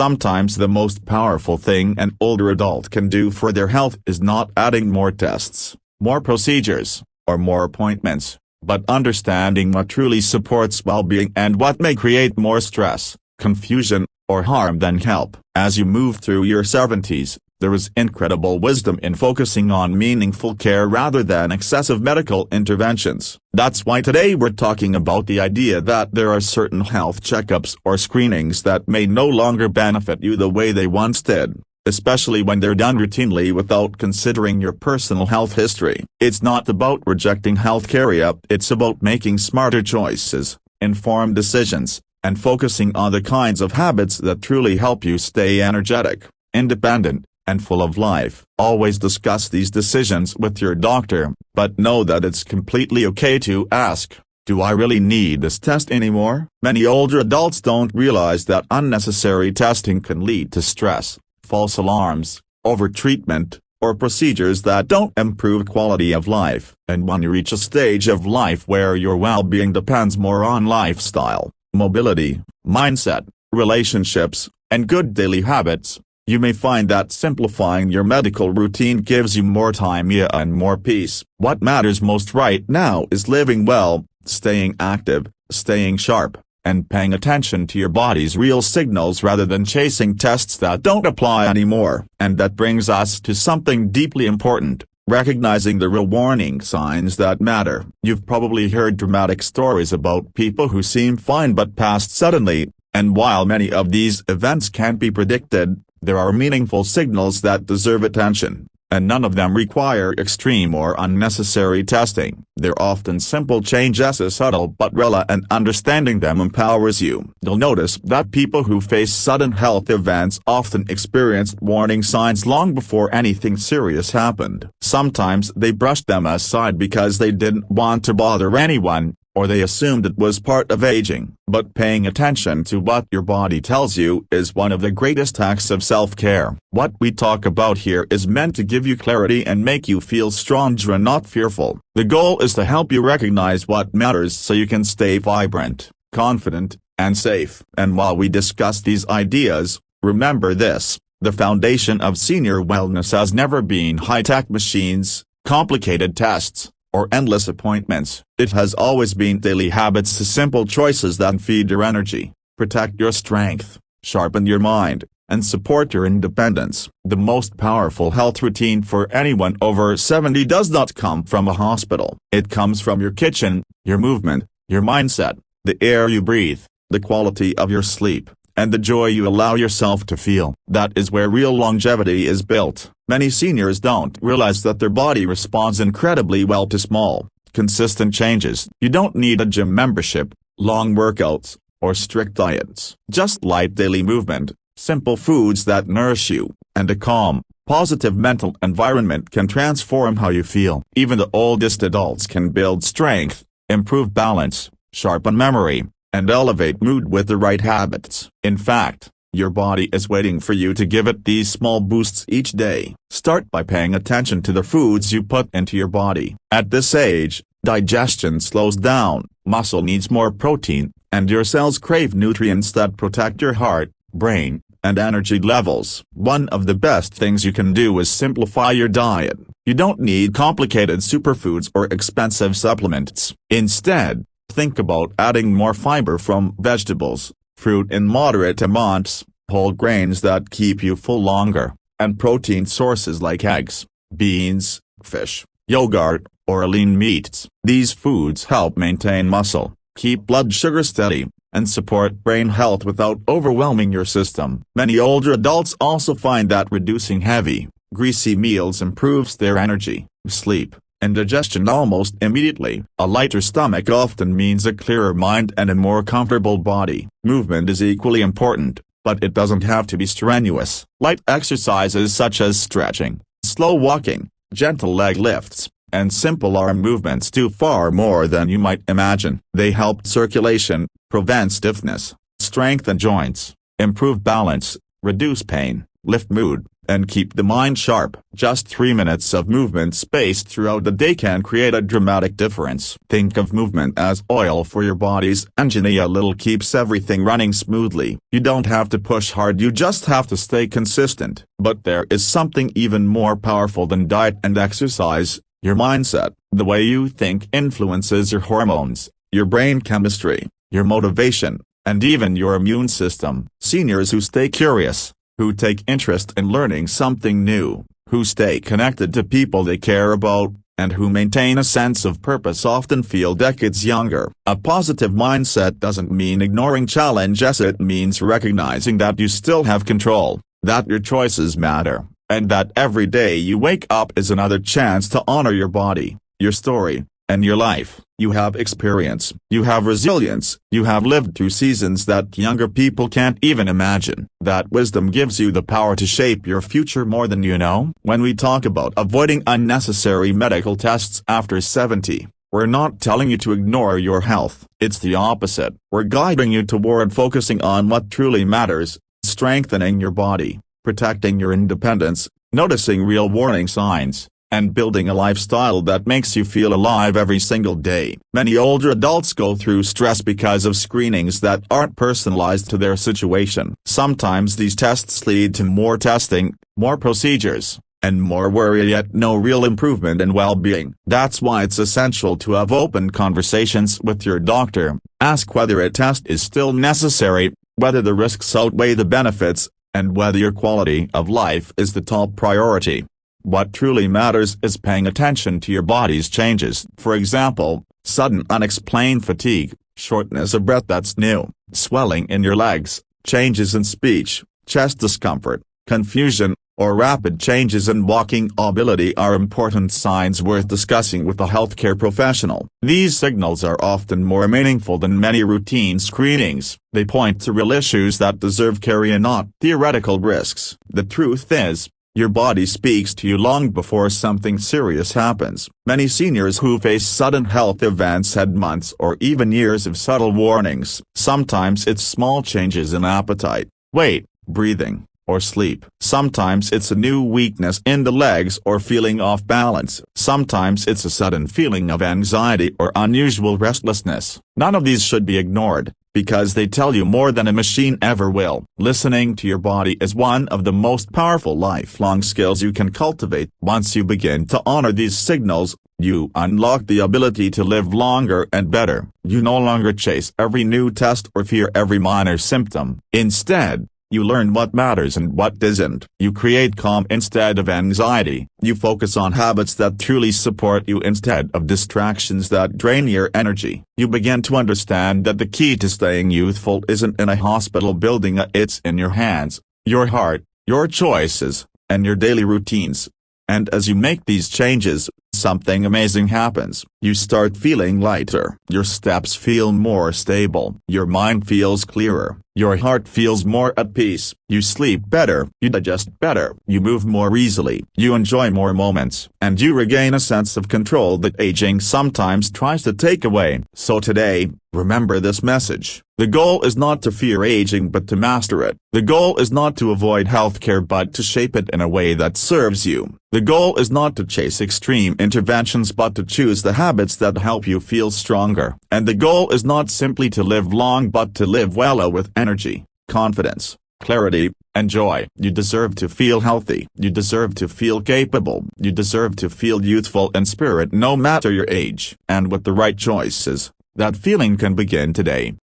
Sometimes the most powerful thing an older adult can do for their health is not adding more tests, more procedures, or more appointments, but understanding what truly supports well-being and what may create more stress, confusion, or harm than help. As you move through your 70s, there is incredible wisdom in focusing on meaningful care rather than excessive medical interventions. That's why today we're talking about the idea that there are certain health checkups or screenings that may no longer benefit you the way they once did, especially when they're done routinely without considering your personal health history. It's not about rejecting healthcare, it's about making smarter choices, informed decisions, and focusing on the kinds of habits that truly help you stay energetic, independent, and full of life. Always discuss these decisions with your doctor, but know that it's completely okay to ask, do I really need this test anymore? Many older adults don't realize that unnecessary testing can lead to stress, false alarms, overtreatment, or procedures that don't improve quality of life. And when you reach a stage of life where your well-being depends more on lifestyle, mobility, mindset, relationships, and good daily habits, you may find that simplifying your medical routine gives you more time and more peace. What matters most right now is living well, staying active, staying sharp, and paying attention to your body's real signals rather than chasing tests that don't apply anymore. And that brings us to something deeply important: recognizing the real warning signs that matter. You've probably heard dramatic stories about people who seem fine but passed suddenly, and while many of these events can't be predicted, there are meaningful signals that deserve attention, and none of them require extreme or unnecessary testing. They're often simple changes, subtle but real, and understanding them empowers you. You'll notice that people who face sudden health events often experienced warning signs long before anything serious happened. Sometimes they brushed them aside because they didn't want to bother anyone, or they assumed it was part of aging. But paying attention to what your body tells you is one of the greatest acts of self-care. What we talk about here is meant to give you clarity and make you feel stronger and not fearful. The goal is to help you recognize what matters so you can stay vibrant, confident, and safe. And while we discuss these ideas, remember this: the foundation of senior wellness has never been high-tech machines, complicated tests, or endless appointments. It has always been daily habits, simple choices that feed your energy, protect your strength, sharpen your mind, and support your independence. The most powerful health routine for anyone over 70 does not come from a hospital. It comes from your kitchen, your movement, your mindset, the air you breathe, the quality of your sleep, and the joy you allow yourself to feel. That is where real longevity is built. Many seniors don't realize that their body responds incredibly well to small, consistent changes. You don't need a gym membership, long workouts, or strict diets. Just light daily movement, simple foods that nourish you, and a calm, positive mental environment can transform how you feel. Even the oldest adults can build strength, improve balance, sharpen memory, and elevate mood with the right habits. In fact, your body is waiting for you to give it these small boosts each day. Start by paying attention to the foods you put into your body. At this age, digestion slows down, muscle needs more protein, and your cells crave nutrients that protect your heart, brain, and energy levels. One of the best things you can do is simplify your diet. You don't need complicated superfoods or expensive supplements. Instead, think about adding more fiber from vegetables, fruit in moderate amounts, whole grains that keep you full longer, and protein sources like eggs, beans, fish, yogurt, or lean meats. These foods help maintain muscle, keep blood sugar steady, and support brain health without overwhelming your system. Many older adults also find that reducing heavy, greasy meals improves their energy, sleep, and digestion almost immediately. A lighter stomach often means a clearer mind and a more comfortable body. Movement is equally important, but it doesn't have to be strenuous. Light exercises such as stretching, slow walking, gentle leg lifts, and simple arm movements do far more than you might imagine. They help circulation, prevent stiffness, strengthen joints, improve balance, reduce pain, lift mood, and keep the mind sharp. Just 3 minutes of movement spaced throughout the day can create a dramatic difference. Think of movement as oil for your body's engine. A little keeps everything running smoothly. You don't have to push hard, you just have to stay consistent. But there is something even more powerful than diet and exercise: your mindset. The way you think influences your hormones, your brain chemistry, your motivation, and even your immune system. Seniors who stay curious, who take interest in learning something new, who stay connected to people they care about, and who maintain a sense of purpose often feel decades younger. A positive mindset doesn't mean ignoring challenges, it means recognizing that you still have control, that your choices matter, and that every day you wake up is another chance to honor your body, your story, and your life. You have experience, you have resilience, you have lived through seasons that younger people can't even imagine. That wisdom gives you the power to shape your future more than you know. When we talk about avoiding unnecessary medical tests after 70, we're not telling you to ignore your health. It's the opposite. We're guiding you toward focusing on what truly matters, strengthening your body, protecting your independence, noticing real warning signs, and building a lifestyle that makes you feel alive every single day. Many older adults go through stress because of screenings that aren't personalized to their situation. Sometimes these tests lead to more testing, more procedures, and more worry, yet no real improvement in well-being. That's why it's essential to have open conversations with your doctor. Ask whether a test is still necessary, whether the risks outweigh the benefits, and whether your quality of life is the top priority. What truly matters is paying attention to your body's changes. For example, sudden unexplained fatigue, shortness of breath that's new, swelling in your legs, changes in speech, chest discomfort, confusion, or rapid changes in walking ability are important signs worth discussing with a healthcare professional. These signals are often more meaningful than many routine screenings. They point to real issues that deserve care and not theoretical risks. The truth is, your body speaks to you long before something serious happens. Many seniors who face sudden health events had months or even years of subtle warnings. Sometimes it's small changes in appetite, weight, breathing, or sleep. Sometimes it's a new weakness in the legs or feeling off balance. Sometimes it's a sudden feeling of anxiety or unusual restlessness. None of these should be ignored, because they tell you more than a machine ever will. Listening to your body is one of the most powerful lifelong skills you can cultivate. Once you begin to honor these signals, you unlock the ability to live longer and better. You no longer chase every new test or fear every minor symptom. Instead, you learn what matters and what doesn't. You create calm instead of anxiety. You focus on habits that truly support you instead of distractions that drain your energy. You begin to understand that the key to staying youthful isn't in a hospital building, it's in your hands, your heart, your choices, and your daily routines. And as you make these changes, something amazing happens. You start feeling lighter. Your steps feel more stable. Your mind feels clearer. Your heart feels more at peace. You sleep better. You digest better. You move more easily. You enjoy more moments. And you regain a sense of control that aging sometimes tries to take away. So today, remember this message. The goal is not to fear aging but to master it. The goal is not to avoid healthcare but to shape it in a way that serves you. The goal is not to chase extreme interventions but to choose the habits that help you feel stronger. And the goal is not simply to live long but to live well with energy, confidence, clarity, and joy. You deserve to feel healthy. You deserve to feel capable. You deserve to feel youthful in spirit no matter your age. And with the right choices, that feeling can begin today.